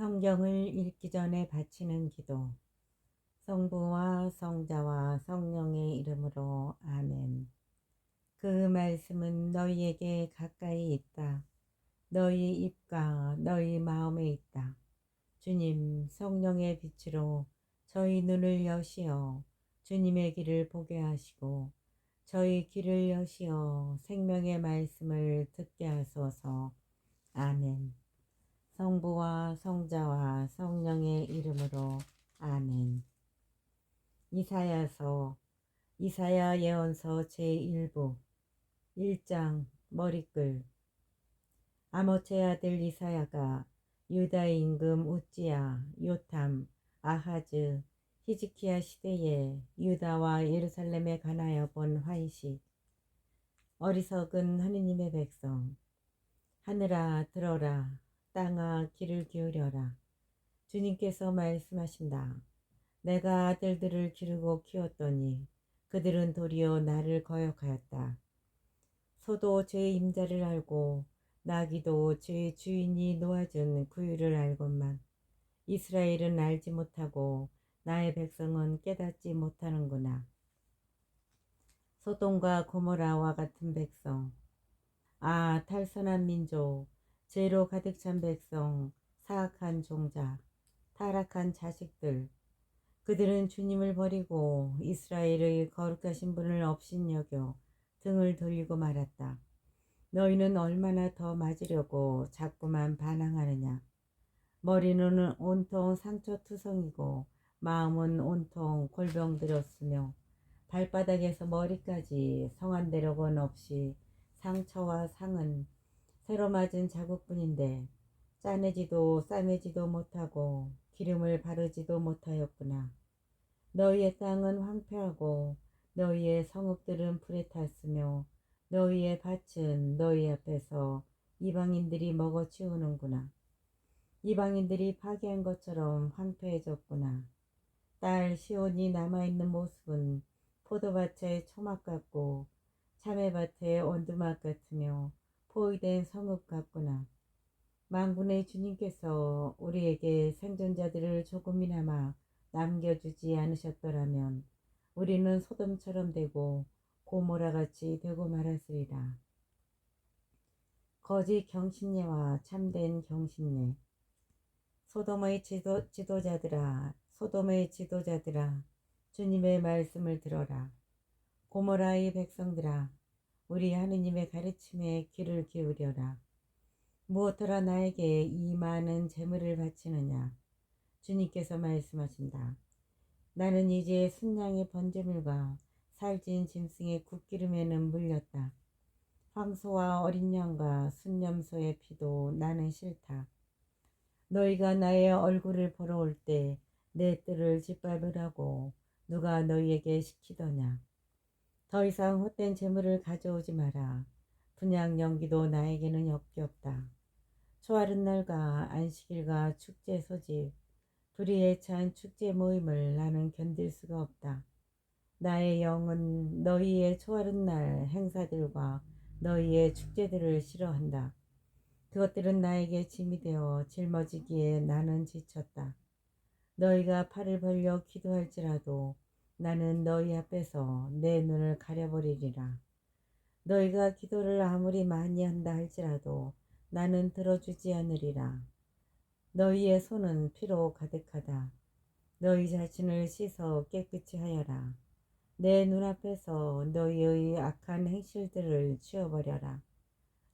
성경을 읽기 전에 바치는 기도. 성부와 성자와 성령의 이름으로 아멘. 그 말씀은 너희에게 가까이 있다. 너희 입과 너희 마음에 있다. 주님 성령의 빛으로 저희 눈을 여시어 주님의 길을 보게 하시고 저희 귀를 여시어 생명의 말씀을 듣게 하소서. 아멘. 성부와 성자와 성령의 이름으로 아멘. 이사야 예언서 제1부 1장 머리글. 아모츠의 아들 이사야가 유다의 임금 우찌야, 요탐, 아하즈, 히즈키야 시대에 유다와 예루살렘에 관하여 본 환시. 어리석은 하느님의 백성, 하늘아 들어라, 땅아 귀를 기울여라. 주님께서 말씀하신다. 내가 아들들을 기르고 키웠더니 그들은 도리어 나를 거역하였다. 소도 죄의 임자를 알고 나귀도 죄의 주인이 놓아준 구유를 알건만 이스라엘은 알지 못하고 나의 백성은 깨닫지 못하는구나. 소돔과 고모라와 같은 백성, 아 탈선한 민족, 죄로 가득 찬 백성, 사악한 종자, 타락한 자식들, 그들은 주님을 버리고 이스라엘의 거룩하신 분을 업신여겨 등을 돌리고 말았다. 너희는 얼마나 더 맞으려고 자꾸만 반항하느냐. 머리는 온통 상처투성이고 마음은 온통 골병들었으며 발바닥에서 머리까지 성한 대력은 없이 상처와 상은 새로 맞은 자국뿐인데 짜내지도 싸매지도 못하고 기름을 바르지도 못하였구나. 너희의 땅은 황폐하고 너희의 성읍들은 불에 탔으며 너희의 밭은 너희 앞에서 이방인들이 먹어치우는구나. 이방인들이 파괴한 것처럼 황폐해졌구나. 딸 시온이 남아있는 모습은 포도밭의 초막 같고 참외밭의 원두막 같으며 포위된 성읍 같구나. 만군의 주님께서 우리에게 생존자들을 조금이나마 남겨주지 않으셨더라면 우리는 소돔처럼 되고 고모라같이 되고 말았으리라. 거짓 경신녀와 참된 경신녀. 소돔의 지도자들아, 주님의 말씀을 들어라. 고모라의 백성들아, 우리 하느님의 가르침에 귀를 기울여라. 무엇더라 나에게 이 많은 재물을 바치느냐. 주님께서 말씀하신다. 나는 이제 순양의 번제물과 살찐 짐승의 굽기름에는 물렸다. 황소와 어린 양과 순염소의 피도 나는 싫다. 너희가 나의 얼굴을 보러 올 때 내 뜰을 짓밟으라고 누가 너희에게 시키더냐. 더 이상 헛된 재물을 가져오지 마라. 분향 연기도 나에게는 역겹다. 초하룻 날과 안식일과 축제 소집, 불의에 찬 축제 모임을 나는 견딜 수가 없다. 나의 영은 너희의 초하룻 날 행사들과 너희의 축제들을 싫어한다. 그것들은 나에게 짐이 되어 짊어지기에 나는 지쳤다. 너희가 팔을 벌려 기도할지라도 나는 너희 앞에서 내 눈을 가려버리리라. 너희가 기도를 아무리 많이 한다 할지라도 나는 들어주지 않으리라. 너희의 손은 피로 가득하다. 너희 자신을 씻어 깨끗이 하여라. 내 눈앞에서 너희의 악한 행실들을 치워버려라.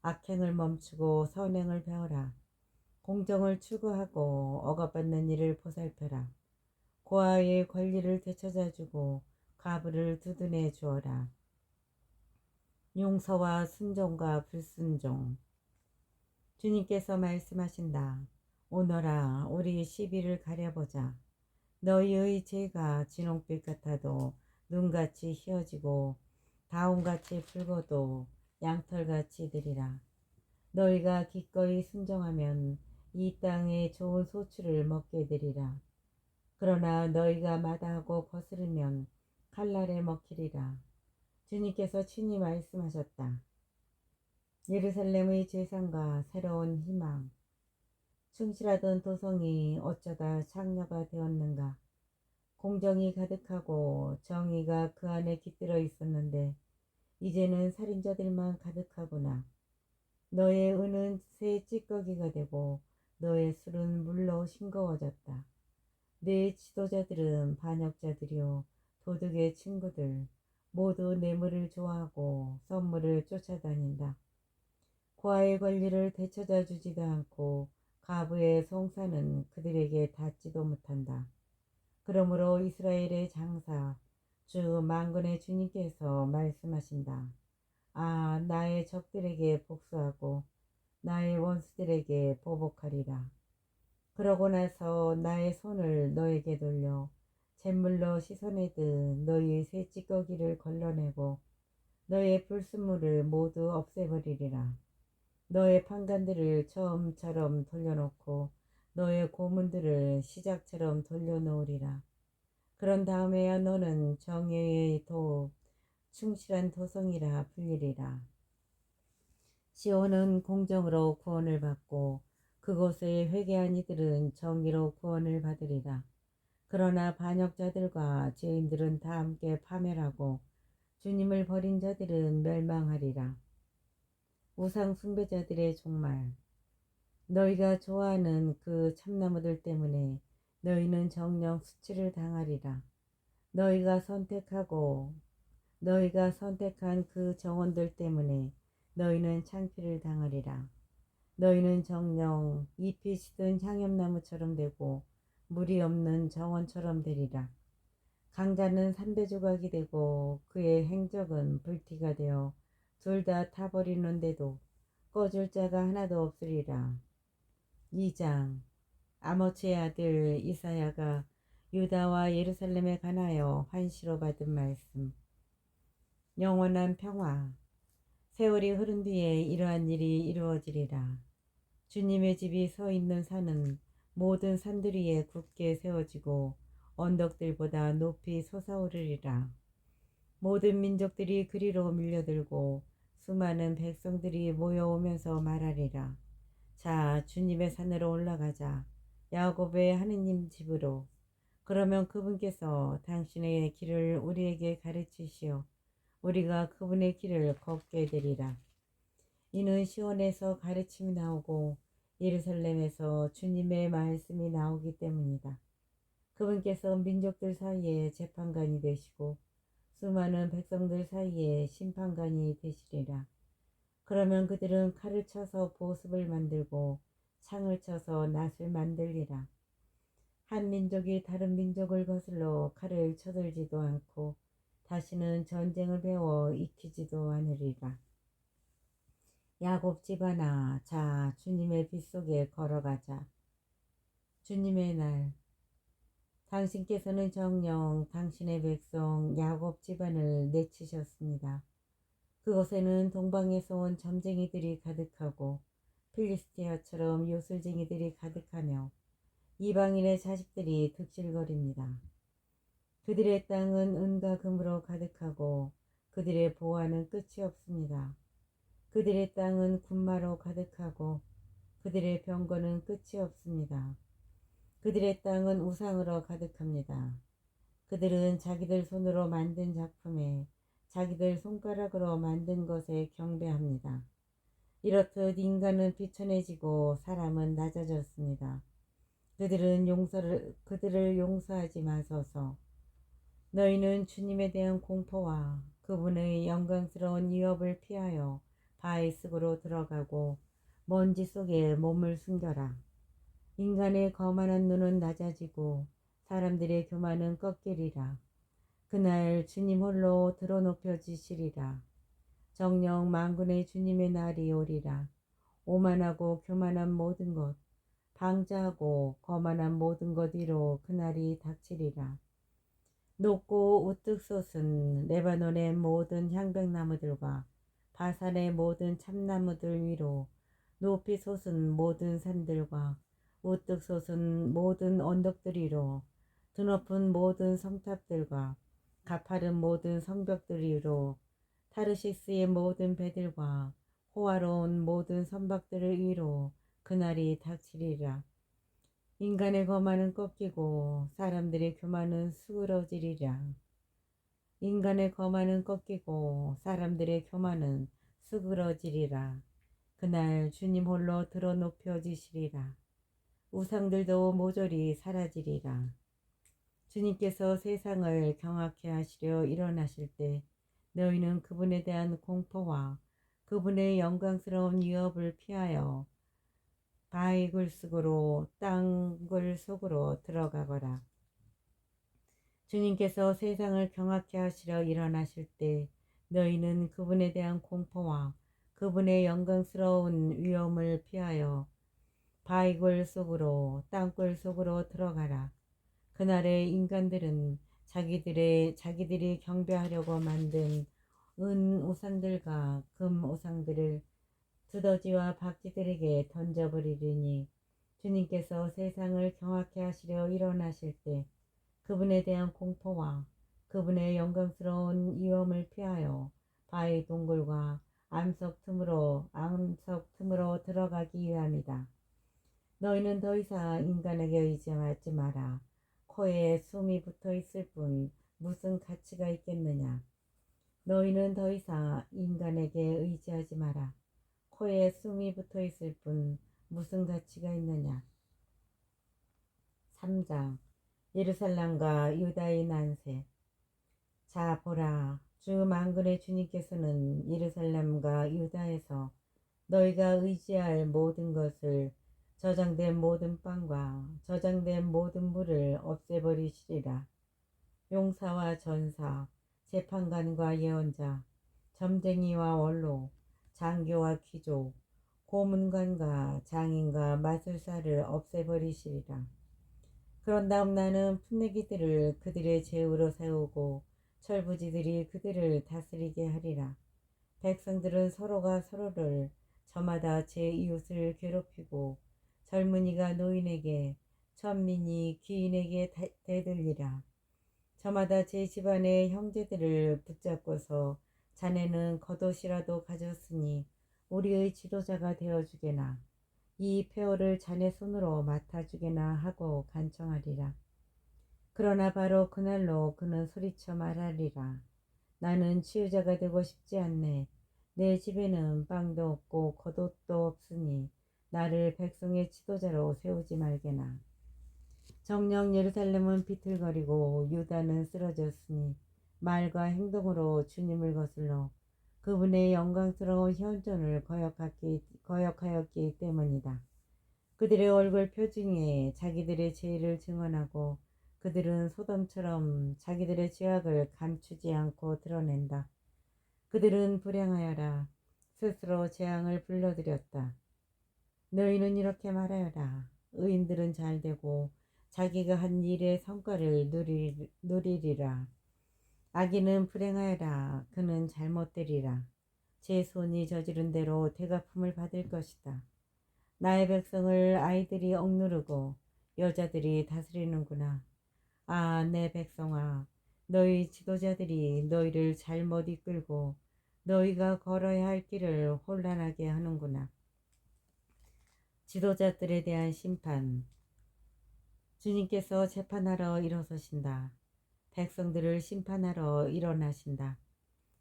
악행을 멈추고 선행을 배워라. 공정을 추구하고 억압받는 일을 보살펴라. 고아의 권리를 되찾아주고 가부를 두둔해 주어라. 용서와 순종과 불순종. 주님께서 말씀하신다. 오너라 우리 시비를 가려보자. 너희의 죄가 진홍빛 같아도 눈같이 희어지고 다홍같이 붉어도 양털같이 되리라. 너희가 기꺼이 순종하면 이 땅의 좋은 소출을 먹게 되리라. 그러나 너희가 마다하고 거스르면 칼날에 먹히리라. 주님께서 친히 말씀하셨다. 예루살렘의 재상과 새로운 희망. 충실하던 도성이 어쩌다 창녀가 되었는가. 공정이 가득하고 정의가 그 안에 깃들어 있었는데 이제는 살인자들만 가득하구나. 너의 은은 새 찌꺼기가 되고 너의 술은 물로 싱거워졌다. 네 지도자들은 반역자들이요 도둑의 친구들 모두 뇌물을 좋아하고 선물을 쫓아다닌다. 고아의 권리를 되찾아 주지도 않고 가부의 송사는 그들에게 닿지도 못한다. 그러므로 이스라엘의 장사 주 만군의 주님께서 말씀하신다. 아, 나의 적들에게 복수하고 나의 원수들에게 보복하리라. 그러고 나서 나의 손을 너에게 돌려 잿물로 씻어내듯 너희 새 찌꺼기를 걸러내고 너의 불순물을 모두 없애버리리라. 너의 판관들을 처음처럼 돌려놓고 너의 고문들을 시작처럼 돌려놓으리라. 그런 다음에야 너는 정의의 도 충실한 도성이라 불리리라. 시온은 공정으로 구원을 받고 그곳에 회개한 이들은 정의로 구원을 받으리라. 그러나 반역자들과 죄인들은 다 함께 파멸하고 주님을 버린 자들은 멸망하리라. 우상 숭배자들의 종말. 너희가 좋아하는 그 참나무들 때문에 너희는 정령 수치를 당하리라. 너희가 선택한 그 정원들 때문에 너희는 창피를 당하리라. 너희는 정령 잎이 시든 향염나무처럼 되고 물이 없는 정원처럼 되리라. 강자는 산배조각이 되고 그의 행적은 불티가 되어 둘 다 타버리는데도 꺼줄 자가 하나도 없으리라. 2장. 아모츠의 아들 이사야가 유다와 예루살렘에 관하여 환시로 받은 말씀. 영원한 평화. 세월이 흐른 뒤에 이러한 일이 이루어지리라. 주님의 집이 서 있는 산은 모든 산들 위에 굳게 세워지고 언덕들보다 높이 솟아오르리라. 모든 민족들이 그리로 밀려들고 수많은 백성들이 모여오면서 말하리라. 자, 주님의 산으로 올라가자. 야곱의 하느님 집으로. 그러면 그분께서 당신의 길을 우리에게 가르치시어 우리가 그분의 길을 걷게 되리라. 이는 시온에서 가르침이 나오고 예루살렘에서 주님의 말씀이 나오기 때문이다. 그분께서 민족들 사이에 재판관이 되시고 수많은 백성들 사이에 심판관이 되시리라. 그러면 그들은 칼을 쳐서 보습을 만들고 창을 쳐서 낫을 만들리라. 한 민족이 다른 민족을 거슬러 칼을 쳐들지도 않고 다시는 전쟁을 배워 익히지도 않으리라. 야곱 집안아, 자, 주님의 빛 속에 걸어가자. 주님의 날. 당신께서는 정녕 당신의 백성 야곱 집안을 내치셨습니다. 그곳에는 동방에서 온 점쟁이들이 가득하고 필리스티아처럼 요술쟁이들이 가득하며 이방인의 자식들이 득실거립니다. 그들의 땅은 은과 금으로 가득하고 그들의 보화는 끝이 없습니다. 그들의 땅은 군마로 가득하고 그들의 병거는 끝이 없습니다. 그들의 땅은 우상으로 가득합니다. 그들은 자기들 손으로 만든 작품에 자기들 손가락으로 만든 것에 경배합니다. 이렇듯 인간은 비천해지고 사람은 낮아졌습니다. 그들을 용서하지 마소서. 너희는 주님에 대한 공포와 그분의 영광스러운 위협을 피하여 바위 숲으로 들어가고 먼지 속에 몸을 숨겨라. 인간의 거만한 눈은 낮아지고 사람들의 교만은 꺾이리라. 그날 주님 홀로 드러높여지시리라. 정녕 만군의 주님의 날이 오리라. 오만하고 교만한 모든 것, 방자하고 거만한 모든 것 위로 그날이 닥치리라. 높고 우뚝 솟은 레바논의 모든 향백나무들과 바산의 모든 참나무들 위로 높이 솟은 모든 산들과 우뚝 솟은 모든 언덕들 위로 드높은 모든 성탑들과 가파른 모든 성벽들 위로 타르시스의 모든 배들과 호화로운 모든 선박들 위로 그날이 닥치리라. 인간의 거만은 꺾이고 사람들의 교만은 수그러지리라. 인간의 거만은 꺾이고 사람들의 교만은 수그러지리라. 그날 주님 홀로 들어 높여지시리라. 우상들도 모조리 사라지리라. 주님께서 세상을 경악케 하시려 일어나실 때 너희는 그분에 대한 공포와 그분의 영광스러운 위협을 피하여 바위 굴속으로 땅굴 속으로 들어가거라. 주님께서 세상을 경악케 하시려 일어나실 때 너희는 그분에 대한 공포와 그분의 영광스러운 위엄을 피하여 바위굴 속으로 땅굴 속으로 들어가라. 그날에 인간들은 자기들이 경배하려고 만든 은 우상들과 금 우상들을 두더지와 박쥐들에게 던져버리리니 주님께서 세상을 경악케 하시려 일어나실 때 그분에 대한 공포와 그분의 영광스러운 위엄을 피하여 바위 동굴과 암석 틈으로 들어가기 위함이다. 너희는 더 이상 인간에게 의지하지 마라. 코에 숨이 붙어 있을 뿐 무슨 가치가 있겠느냐. 너희는 더 이상 인간에게 의지하지 마라. 코에 숨이 붙어 있을 뿐 무슨 가치가 있느냐. 3장 예루살렘과 유다의 난세. 자 보라, 주 만군의 주님께서는 예루살렘과 유다에서 너희가 의지할 모든 것을 저장된 모든 빵과 저장된 모든 물을 없애버리시리라. 용사와 전사, 재판관과 예언자, 점쟁이와 원로, 장교와 귀족, 고문관과 장인과 마술사를 없애버리시리라. 그런 다음 나는 풋내기들을 그들의 제후로 세우고 철부지들이 그들을 다스리게 하리라. 백성들은 서로가 서로를 저마다 제 이웃을 괴롭히고 젊은이가 노인에게 천민이 귀인에게 대들리라. 저마다 제 집안의 형제들을 붙잡고서 자네는 겉옷이라도 가졌으니 우리의 지도자가 되어주게나 이 폐허를 자네 손으로 맡아주게나 하고 간청하리라. 그러나 바로 그날로 그는 소리쳐 말하리라. 나는 치유자가 되고 싶지 않네. 내 집에는 빵도 없고 겉옷도 없으니 나를 백성의 지도자로 세우지 말게나. 정녕 예루살렘은 비틀거리고 유다는 쓰러졌으니 말과 행동으로 주님을 거슬러 그분의 영광스러운 현존을 거역하였기 때문이다. 그들의 얼굴 표징에 자기들의 죄를 증언하고 그들은 소돔처럼 자기들의 죄악을 감추지 않고 드러낸다. 그들은 불행하여라. 스스로 재앙을 불러들였다. 너희는 이렇게 말하여라. 의인들은 잘되고 자기가 한 일의 성과를 누리리라. 악인은 불행하여라. 그는 잘못되리라. 제 손이 저지른 대로 대가품을 받을 것이다. 나의 백성을 아이들이 억누르고 여자들이 다스리는구나. 아, 내 백성아, 너희 지도자들이 너희를 잘못 이끌고 너희가 걸어야 할 길을 혼란하게 하는구나. 지도자들에 대한 심판. 주님께서 재판하러 일어서신다. 백성들을 심판하러 일어나신다.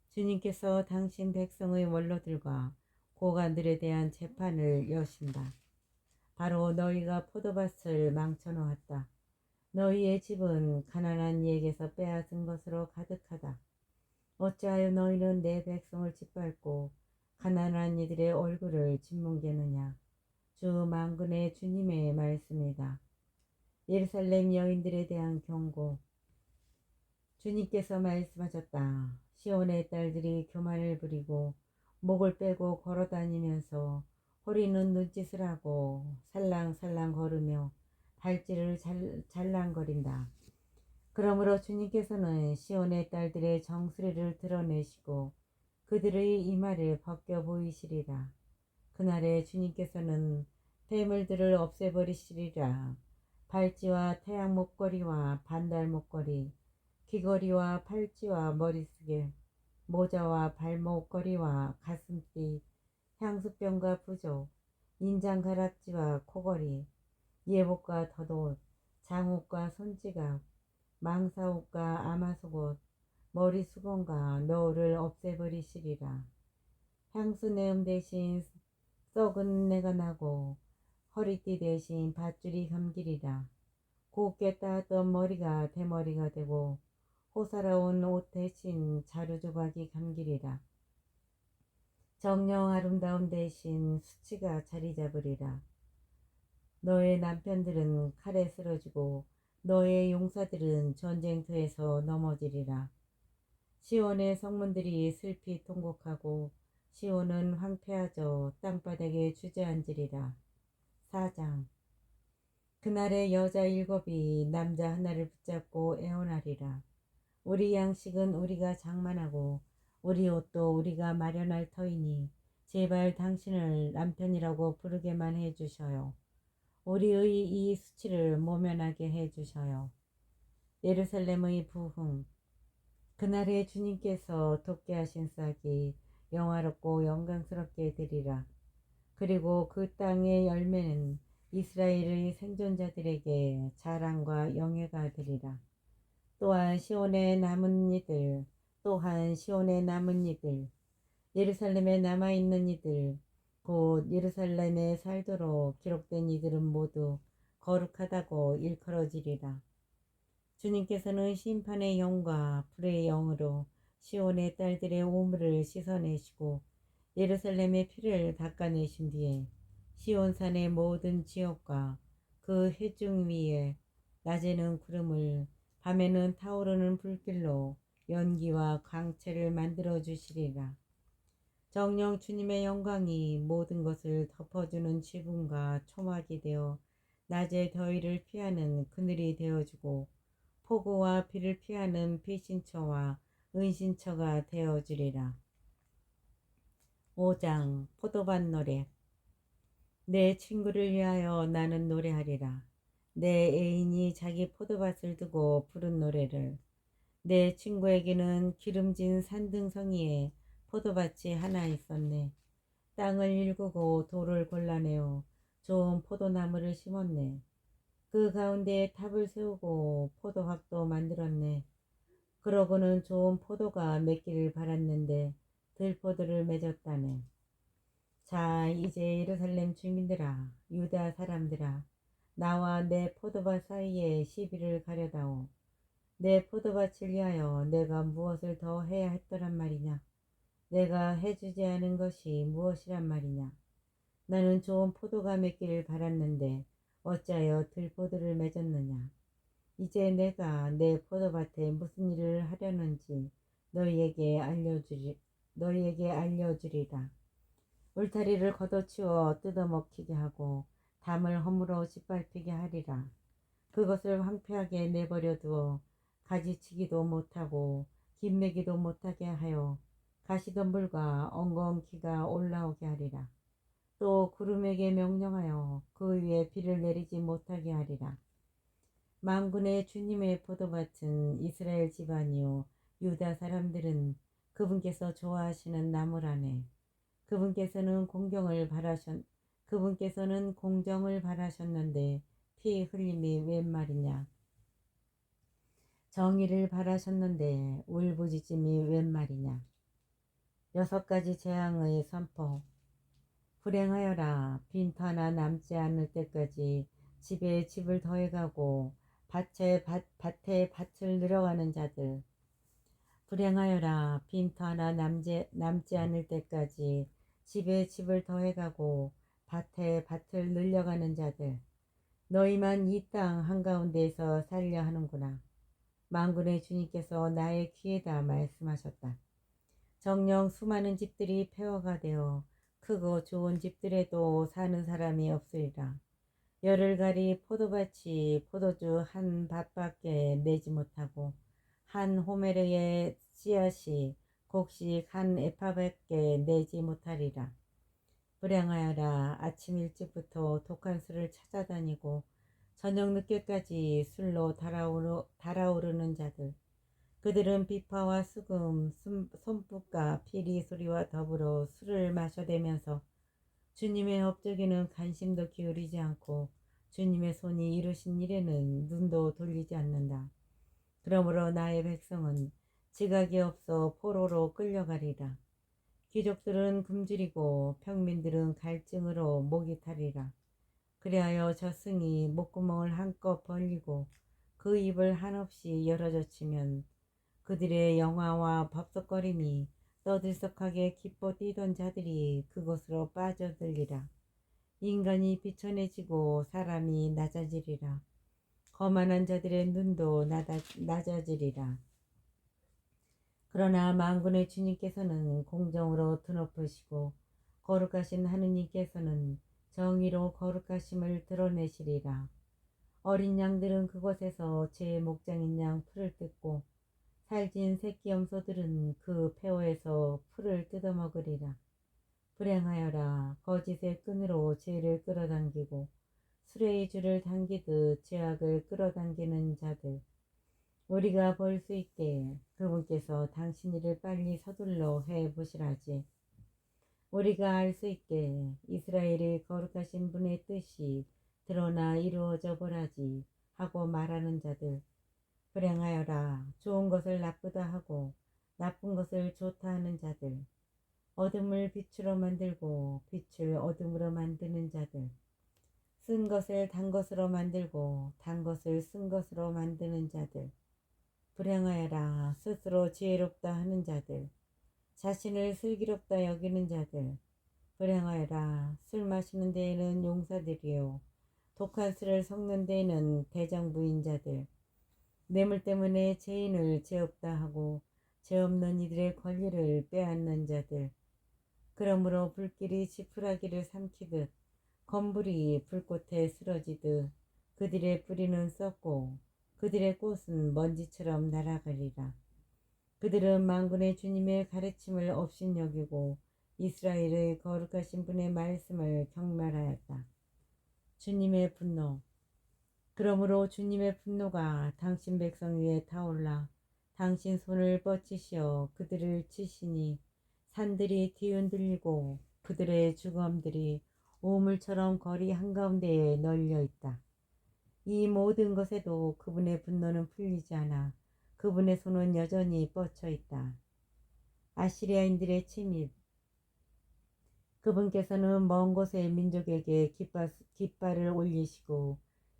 주님께서 당신 백성의 원로들과 고관들에 대한 재판을 여신다. 바로 너희가 포도밭을 망쳐놓았다. 너희의 집은 가난한 이에게서 빼앗은 것으로 가득하다. 어찌하여 너희는 내 백성을 짓밟고 가난한 이들의 얼굴을 짓뭉개느냐. 주 만군의 주님의 말씀이다. 예루살렘 여인들에 대한 경고. 주님께서 말씀하셨다. 시온의 딸들이 교만을 부리고 목을 빼고 걸어다니면서 허리는 눈짓을 하고 살랑살랑 걸으며 발질을 잘랑거린다. 그러므로 주님께서는 시온의 딸들의 정수리를 드러내시고 그들의 이마를 벗겨 보이시리라. 그날에 주님께서는 폐물들을 없애버리시리라. 발찌와 태양 목걸이와 반달 목걸이, 귀걸이와 팔찌와 머리쓰개, 모자와 발목걸이와 가슴띠, 향수병과 부조, 인장 가락지와 코걸이, 예복과 덧옷, 장옷과 손지갑, 망사옷과 아마속옷, 머리 수건과 너울을 없애버리시리라. 향수 내음 대신 썩은 내가 나고 허리띠 대신 밧줄이 감기리라. 곱게 따았던 머리가 대머리가 되고 호사로운 옷 대신 자루 조각이 감기리라. 정령 아름다움 대신 수치가 자리 잡으리라. 너의 남편들은 칼에 쓰러지고 너의 용사들은 전쟁터에서 넘어지리라. 시온의 성문들이 슬피 통곡하고 시온은 황폐하여 땅바닥에 주저앉으리라. 4장. 그날에 여자 7이 남자 하나를 붙잡고 애원하리라. 우리 양식은 우리가 장만하고 우리 옷도 우리가 마련할 터이니 제발 당신을 남편이라고 부르게만 해주셔요. 우리의 이 수치를 모면하게 해주셔요. 예루살렘의 부흥. 그날에 주님께서 돋게 하신 싹이 영화롭고 영광스럽게 되리라. 그리고 그 땅의 열매는 이스라엘의 생존자들에게 자랑과 영예가 되리라. 또한 시온에 남은 이들, 예루살렘에 남아있는 이들, 곧 예루살렘에 살도록 기록된 이들은 모두 거룩하다고 일컬어지리라. 주님께서는 심판의 영과 불의 영으로 시온의 딸들의 오물을 씻어내시고 예루살렘의 피를 닦아내신 뒤에 시온산의 모든 지역과 그 회중 위에 낮에는 구름을 밤에는 타오르는 불길로 연기와 광채를 만들어 주시리라. 정녕 주님의 영광이 모든 것을 덮어주는 지붕과 초막이 되어 낮의 더위를 피하는 그늘이 되어주고 폭우와 비를 피하는 비신처와 은신처가 되어주리라. 5장. 포도밭 노래. 내 친구를 위하여 나는 노래하리라. 내 애인이 자기 포도밭을 두고 부른 노래를. 내 친구에게는 기름진 산등성이에 포도밭이 하나 있었네. 땅을 일구고 돌을 골라내어 좋은 포도나무를 심었네. 그 가운데에 탑을 세우고 포도학도 만들었네. 그러고는 좋은 포도가 맺기를 바랐는데 들포도를 맺었다네. 자, 이제 예루살렘 주민들아, 유다 사람들아, 나와 내 포도밭 사이에 시비를 가려다오. 내 포도밭을 위하여 내가 무엇을 더 해야 했더란 말이냐? 내가 해주지 않은 것이 무엇이란 말이냐? 나는 좋은 포도가 맺기를 바랐는데 어찌하여 들포도를 맺었느냐? 이제 내가 내 포도밭에 무슨 일을 하려는지 너희에게 알려주리라. 울타리를 걷어치워 뜯어먹히게 하고 담을 허물어 짓밟히게 하리라. 그것을 황폐하게 내버려 두어 가지치기도 못하고 김매기도 못하게 하여 가시덤불과 엉겅퀴가 올라오게 하리라. 또 구름에게 명령하여 그 위에 비를 내리지 못하게 하리라. 만군의 주님의 포도밭은 이스라엘 집안이요 유다 사람들은 그분께서 좋아하시는 나무라네. 그분께서는 공정을 바라셨는데 피 흘림이 웬 말이냐? 정의를 바라셨는데 울부짖음이 웬 말이냐? 6가지 재앙의 선포. 불행하여라. 빈터 하나 남지 않을 때까지 집에 집을 더해가고 밭에 밭을 늘어가는 자들. 불행하여라. 빈터 하나 남지 않을 때까지 집에 집을 더해가고 밭에 밭을 늘려가는 자들. 너희만 이 땅 한가운데에서 살려 하는구나. 만군의 주님께서 나의 귀에다 말씀하셨다. 정녕 수많은 집들이 폐허가 되어 크고 좋은 집들에도 사는 사람이 없으리라. 열흘가리 포도밭이 포도주 한 밭밖에 내지 못하고 한 호메르의 씨앗이 곡식 한 에파밖에 내지 못하리라. 불행하여라. 아침 일찍부터 독한 술을 찾아다니고 저녁 늦게까지 술로 달아오르는 자들. 그들은 비파와 수금, 손붓과 피리 소리와 더불어 술을 마셔대면서 주님의 업적에는 관심도 기울이지 않고 주님의 손이 이루신 일에는 눈도 돌리지 않는다. 그러므로 나의 백성은 지각이 없어 포로로 끌려가리라. 귀족들은 굶주리고 평민들은 갈증으로 목이 타리라. 그리하여 저승이 목구멍을 한껏 벌리고 그 입을 한없이 열어젖히면 그들의 영화와 법석거림이 떠들썩하게 기뻐 뛰던 자들이 그곳으로 빠져들리라. 인간이 비천해지고 사람이 낮아지리라. 거만한 자들의 눈도 낮아지리라. 그러나 만군의 주님께서는 공정으로 드높으시고 거룩하신 하느님께서는 정의로 거룩하심을 드러내시리라. 어린 양들은 그곳에서 제 목장인 양 풀을 뜯고 살진 새끼 염소들은 그 폐허에서 풀을 뜯어먹으리라. 불행하여라. 거짓의 끈으로 죄를 끌어당기고 수레의 줄을 당기듯 죄악을 끌어당기는 자들. 우리가 볼 수 있게 그분께서 당신 일을 빨리 서둘러 해보시라지. 우리가 알 수 있게 이스라엘의 거룩하신 분의 뜻이 드러나 이루어져 보라지 하고 말하는 자들. 불행하여라. 좋은 것을 나쁘다 하고 나쁜 것을 좋다 하는 자들. 어둠을 빛으로 만들고 빛을 어둠으로 만드는 자들. 쓴 것을 단 것으로 만들고 단 것을 쓴 것으로 만드는 자들. 불행하여라. 스스로 지혜롭다 하는 자들. 자신을 슬기롭다 여기는 자들. 불행하여라. 술 마시는 데에는 용사들이요 독한 술을 섞는 데에는 대장부인 자들. 뇌물 때문에 죄인을 죄 없다 하고 죄 없는 이들의 권리를 빼앗는 자들. 그러므로 불길이 지푸라기를 삼키듯 건불이 불꽃에 쓰러지듯 그들의 뿌리는 썩고 그들의 꽃은 먼지처럼 날아가리라. 그들은 만군의 주님의 가르침을 업신여기고 이스라엘의 거룩하신 분의 말씀을 경멸하였다. 주님의 분노. 그러므로 주님의 분노가 당신 백성 위에 타올라 당신 손을 뻗치시어 그들을 치시니 산들이 뒤흔들리고 그들의 주검들이 우물처럼 거리 한가운데에 널려 있다. 이 모든 것에도 그분의 분노는 풀리지 않아 그분의 손은 여전히 뻗쳐 있다. 아시리아인들의 침입. 그분께서는 먼 곳의 민족에게 깃발을 올리시고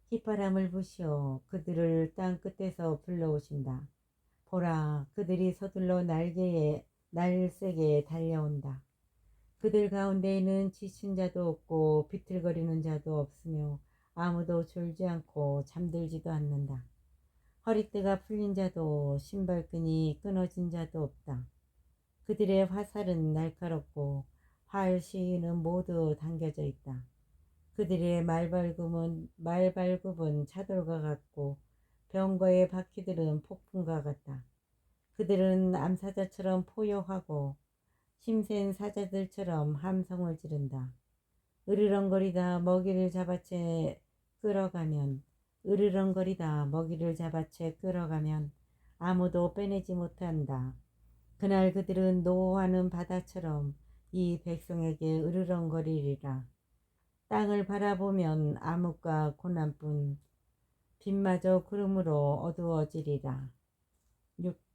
휘파람을 부시어 그들을 땅 끝에서 불러오신다. 보라, 그들이 서둘러 날세게 달려온다. 그들 가운데에는 지친 자도 없고 비틀거리는 자도 없으며 아무도 졸지 않고 잠들지도 않는다. 허리띠가 풀린 자도 신발끈이 끊어진 자도 없다. 그들의 화살은 날카롭고 활 시위는 모두 당겨져 있다. 그들의 말발굽은 차돌과 같고 병거의 바퀴들은 폭풍과 같다. 그들은 암사자처럼 포효하고 힘센 사자들처럼 함성을 지른다. 으르렁거리다 먹이를 잡아채 끌어가면 아무도 빼내지 못한다. 그날 그들은 노하는 바다처럼 이 백성에게 으르렁거리리라. 땅을 바라보면 암흑과 고난뿐 빛마저 구름으로 어두워지리라. 6.